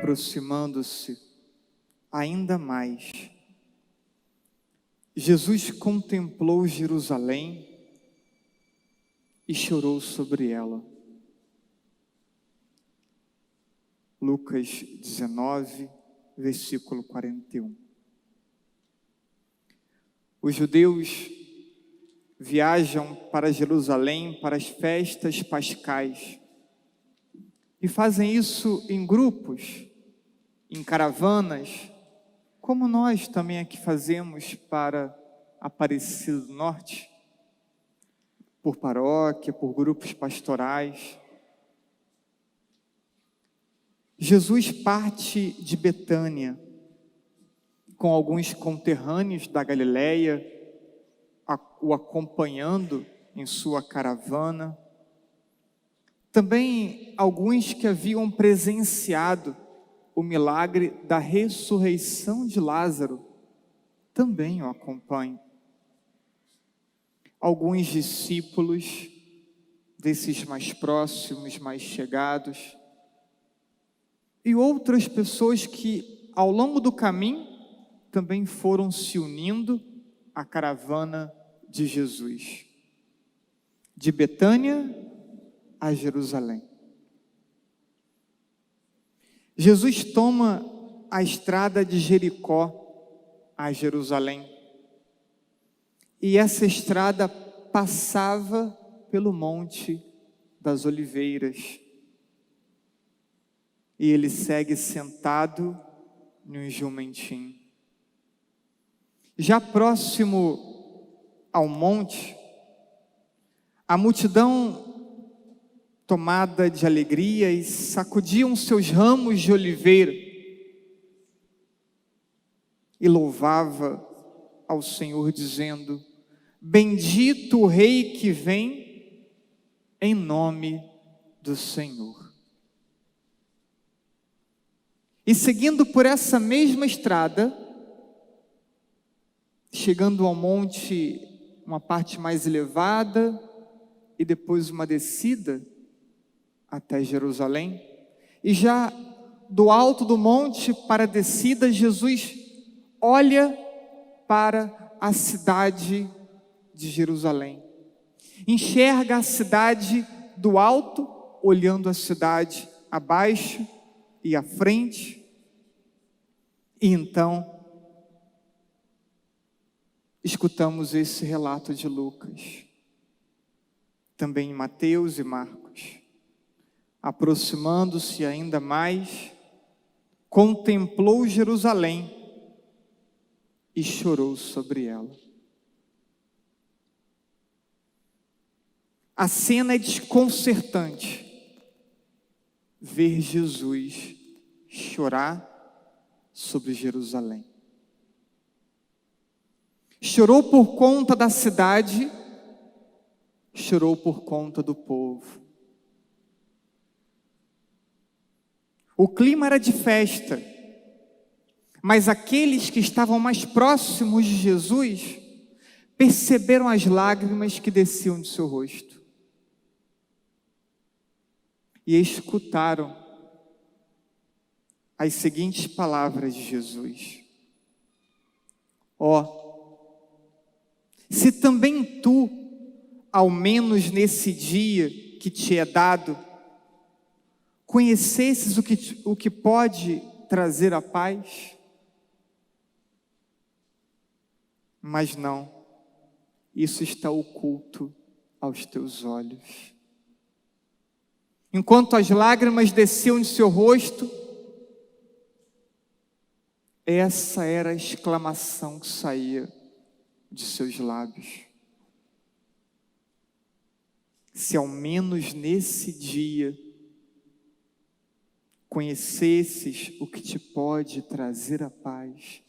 aproximando-se ainda mais, Jesus contemplou Jerusalém e chorou sobre ela. Lucas 19, versículo 41. Os judeus viajam para Jerusalém para as festas pascais e fazem isso em grupos, em caravanas, como nós também aqui fazemos para Aparecida do Norte, por paróquia, por grupos pastorais. Jesus parte de Betânia com alguns conterrâneos da Galileia, o acompanhando em sua caravana. Também alguns que haviam presenciado o milagre da ressurreição de Lázaro também o acompanham. Alguns discípulos desses mais próximos, mais chegados, e outras pessoas que ao longo do caminho também foram se unindo à caravana de Jesus, de Betânia a Jerusalém. Jesus toma a estrada de Jericó a Jerusalém, e essa estrada passava pelo Monte das Oliveiras, e ele segue sentado num jumentinho. Já próximo ao monte, a multidão, tomada de alegria, e sacudiam seus ramos de oliveira e louvava ao Senhor, dizendo: bendito o Rei que vem em nome do Senhor. E seguindo por essa mesma estrada, chegando ao monte, uma parte mais elevada, e depois uma descida até Jerusalém, e já do alto do monte para a descida, Jesus olha para a cidade de Jerusalém, enxerga a cidade do alto, olhando a cidade abaixo e à frente, e então escutamos esse relato de Lucas, também em Mateus e Marcos. Aproximando-se ainda mais, contemplou Jerusalém e chorou sobre ela. A cena é desconcertante, ver Jesus chorar sobre Jerusalém. Chorou por conta da cidade, chorou por conta do povo. O clima era de festa, mas aqueles que estavam mais próximos de Jesus perceberam as lágrimas que desciam de seu rosto e escutaram as seguintes palavras de Jesus: ó, se também tu, ao menos nesse dia que te é dado, conhecesses o que pode trazer a paz, mas não, isso está oculto aos teus olhos. Enquanto as lágrimas desciam de seu rosto, essa era a exclamação que saía de seus lábios: se ao menos nesse dia conhecesses o que te pode trazer a paz,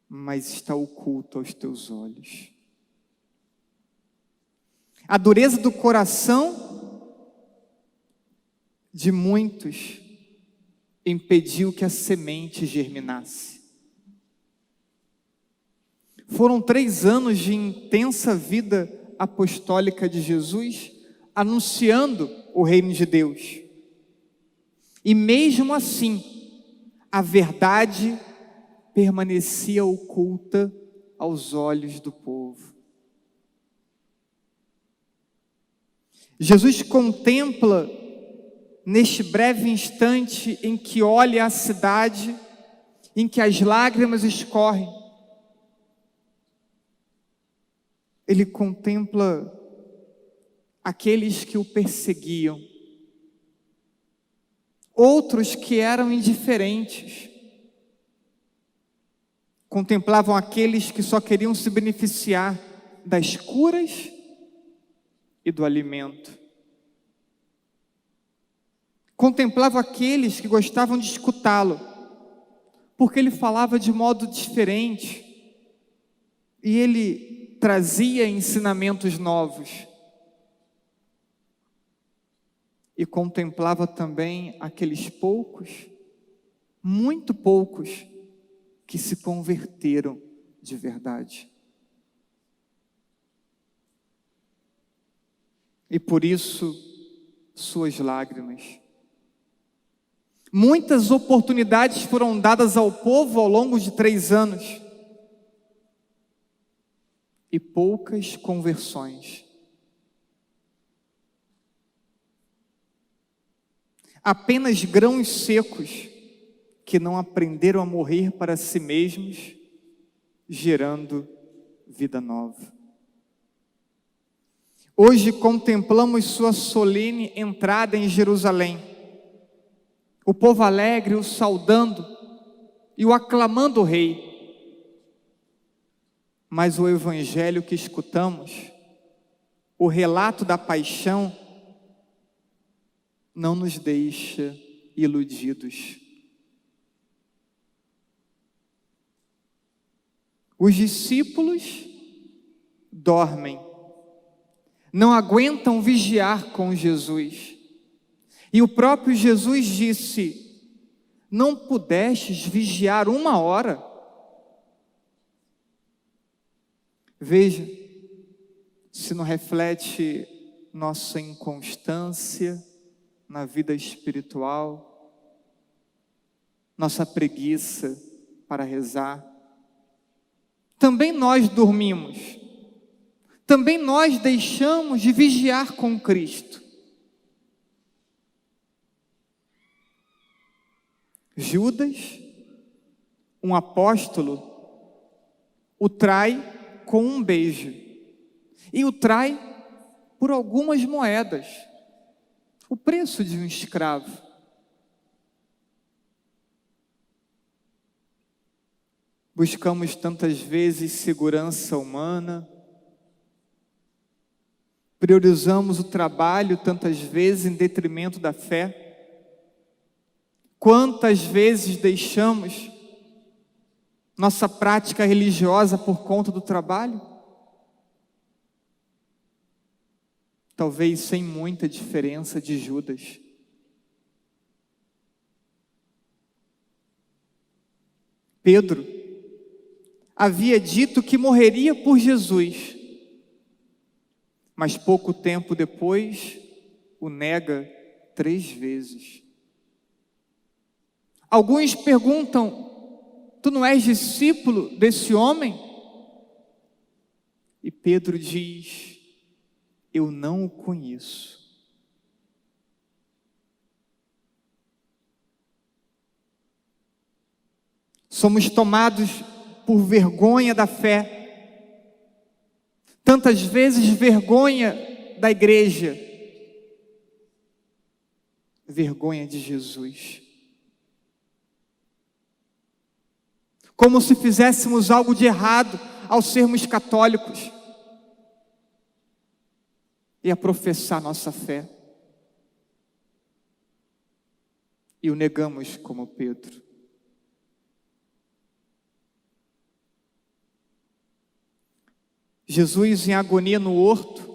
mas está oculto aos teus olhos. A dureza do coração de muitos impediu que a semente germinasse. Foram 3 anos de intensa vida apostólica de Jesus, anunciando o reino de Deus. E mesmo assim, a verdade permanecia oculta aos olhos do povo. Jesus contempla, neste breve instante em que olha a cidade, em que as lágrimas escorrem, ele contempla aqueles que o perseguiam, outros que eram indiferentes, contemplavam aqueles que só queriam se beneficiar das curas e do alimento. Contemplava aqueles que gostavam de escutá-lo, porque ele falava de modo diferente e ele trazia ensinamentos novos. E contemplava também aqueles poucos, muito poucos, que se converteram de verdade. E por isso, suas lágrimas. Muitas oportunidades foram dadas ao povo ao longo de 3 anos. E poucas conversões. Apenas grãos secos que não aprenderam a morrer para si mesmos, gerando vida nova. Hoje contemplamos sua solene entrada em Jerusalém. O povo alegre o saudando e o aclamando o rei. Mas o evangelho que escutamos, o relato da paixão, não nos deixa iludidos. Os discípulos dormem, não aguentam vigiar com Jesus. E o próprio Jesus disse: não pudestes vigiar 1 hora? Veja, se não reflete nossa inconstância na vida espiritual, nossa preguiça para rezar. Também nós dormimos, também nós deixamos de vigiar com Cristo. Judas, um apóstolo, o trai com um beijo, e o trai por algumas moedas, o preço de um escravo. Buscamos tantas vezes segurança humana, priorizamos o trabalho tantas vezes em detrimento da fé. Quantas vezes deixamos nossa prática religiosa por conta do trabalho? Talvez sem muita diferença de Judas. Pedro havia dito que morreria por Jesus, mas pouco tempo depois o nega 3 vezes. Alguns perguntam: tu não és discípulo desse homem? E Pedro diz: eu não o conheço. Somos tomados por vergonha da fé, tantas vezes vergonha da igreja, vergonha de Jesus. Como se fizéssemos algo de errado ao sermos católicos e a professar nossa fé. E o negamos como Pedro. Jesus em agonia no horto,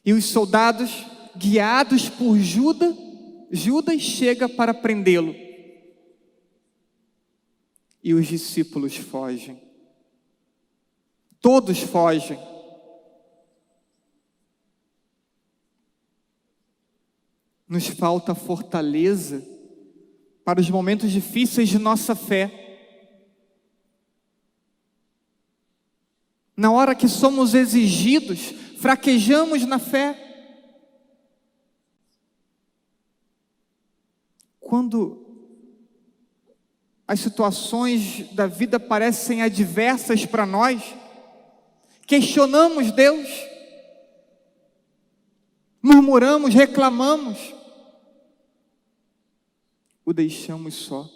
e os soldados, guiados por Judas, chega para prendê-lo. E os discípulos fogem. Todos fogem. nos falta fortaleza para os momentos difíceis de nossa fé. Na hora que somos exigidos, fraquejamos na fé. Quando as situações da vida parecem adversas para nós, questionamos Deus, murmuramos, reclamamos, o deixamos só.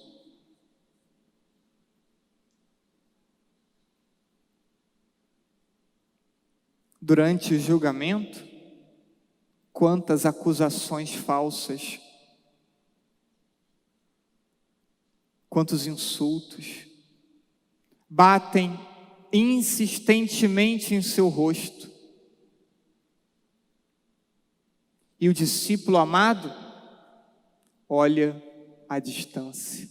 Durante o julgamento, quantas acusações falsas, quantos insultos, batem insistentemente em seu rosto. E o discípulo amado olha à distância.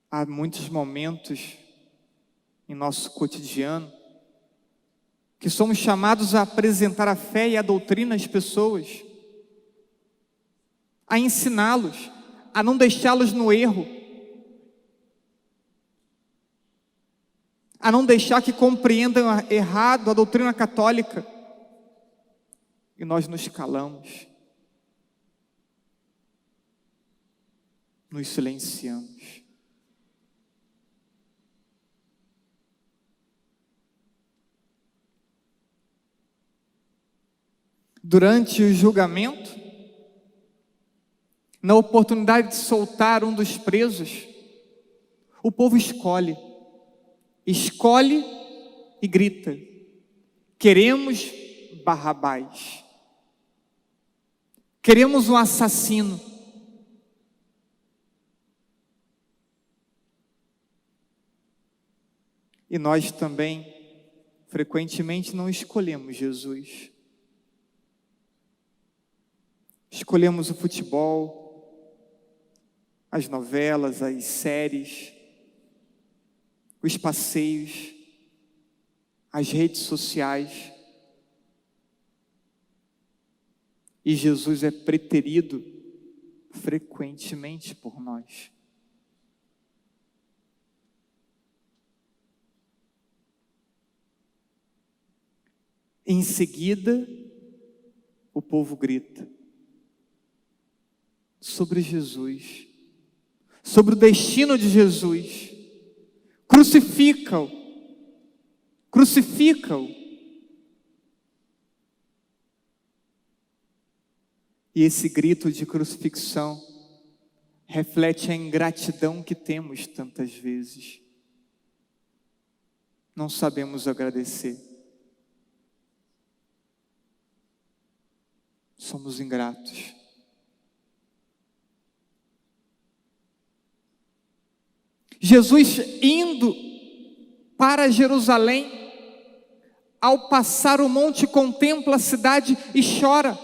Há muitos momentos em nosso cotidiano que somos chamados a apresentar a fé e a doutrina às pessoas, a ensiná-los, a não deixá-los no erro, a não deixar que compreendam errado a doutrina católica, e nós nos calamos, nos silenciamos. Durante o julgamento, na oportunidade de soltar um dos presos, o povo escolhe e grita: queremos Barrabás, queremos um assassino. E nós também, frequentemente, não escolhemos Jesus. Escolhemos o futebol, as novelas, as séries, os passeios, as redes sociais. E Jesus é preterido frequentemente por nós. Em seguida, o povo grita sobre Jesus, sobre o destino de Jesus. Crucifica-o, crucifica-o. E esse grito de crucifixão reflete a ingratidão que temos tantas vezes. Não sabemos agradecer. Somos ingratos. Jesus indo para Jerusalém, ao passar o monte, contempla a cidade e chora.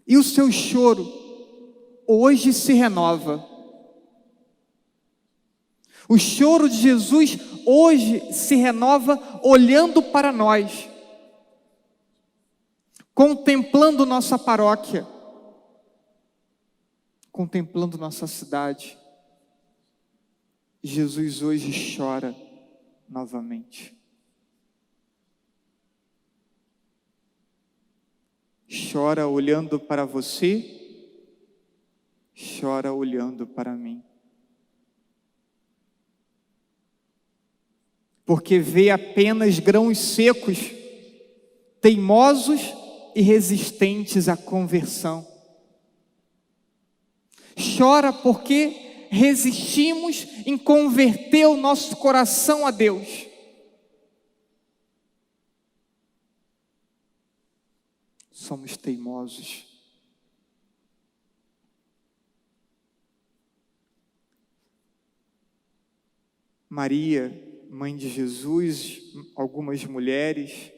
E o seu choro hoje se renova. O choro de Jesus hoje se renova olhando para nós, contemplando nossa paróquia, contemplando nossa cidade. Jesus hoje chora novamente. Chora olhando para você, chora olhando para mim. Porque vê apenas grãos secos, teimosos e resistentes à conversão. Chora porque resistimos em converter o nosso coração a Deus. Somos teimosos. Maria, mãe de Jesus, algumas mulheres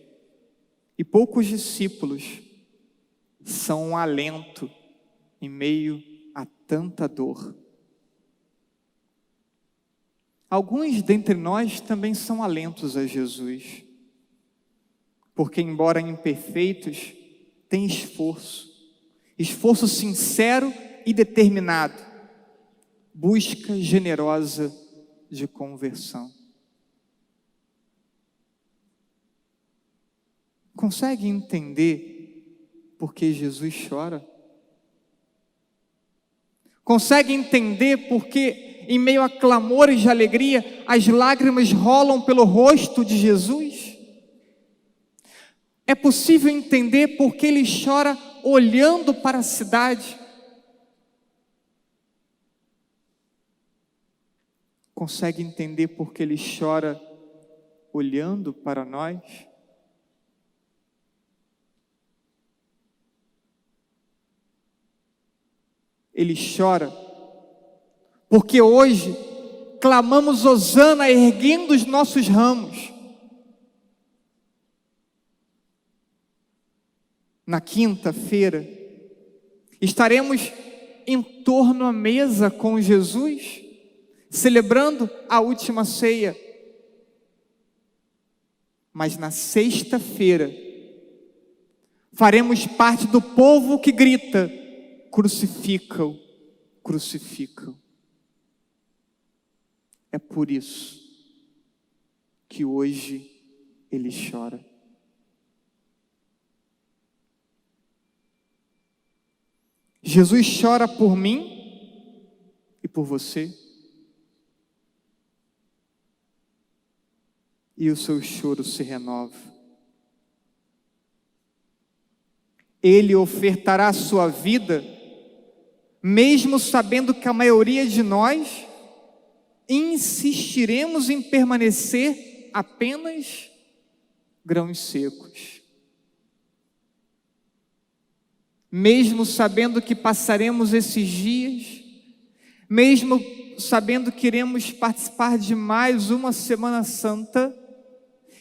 e poucos discípulos são um alento em meio a tanta dor. alguns dentre nós também são alentos a Jesus, porque, embora imperfeitos, têm esforço sincero e determinado, busca generosa de conversão. Consegue entender por que Jesus chora? Consegue entender por que, em meio a clamores de alegria, as lágrimas rolam pelo rosto de Jesus? É possível entender por que ele chora olhando para a cidade? Consegue entender por que ele chora olhando para nós? Ele chora porque hoje clamamos hosana erguendo os nossos ramos. Na quinta-feira, estaremos em torno à mesa com Jesus, celebrando a última ceia. Mas na sexta-feira, faremos parte do povo que grita: crucificam, crucificam. É por isso que hoje ele chora. Jesus chora por mim e por você. E o seu choro se renova. Ele ofertará a sua vida, mesmo sabendo que a maioria de nós insistiremos em permanecer apenas grãos secos. Mesmo sabendo que passaremos esses dias, mesmo sabendo que iremos participar de mais uma Semana Santa,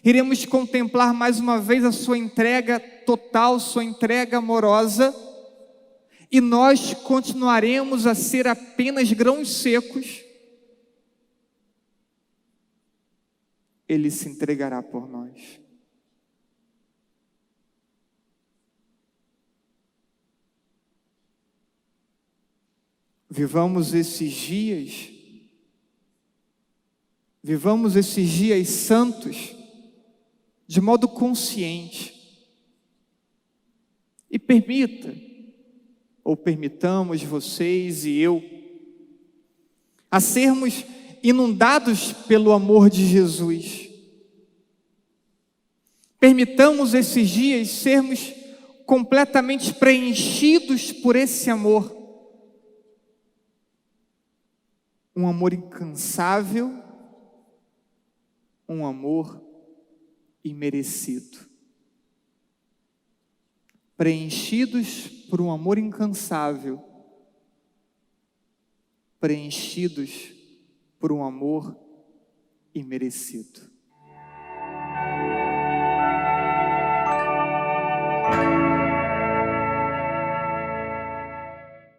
iremos contemplar mais uma vez a sua entrega total, sua entrega amorosa, e nós continuaremos a ser apenas grãos secos. Ele se entregará por nós. Vivamos esses dias santos de modo consciente. E permitamos vocês e eu a sermos inundados pelo amor de Jesus. Permitamos esses dias sermos completamente preenchidos por esse amor. Um amor incansável, um amor imerecido. Preenchidos por um amor incansável, preenchidos por um amor imerecido.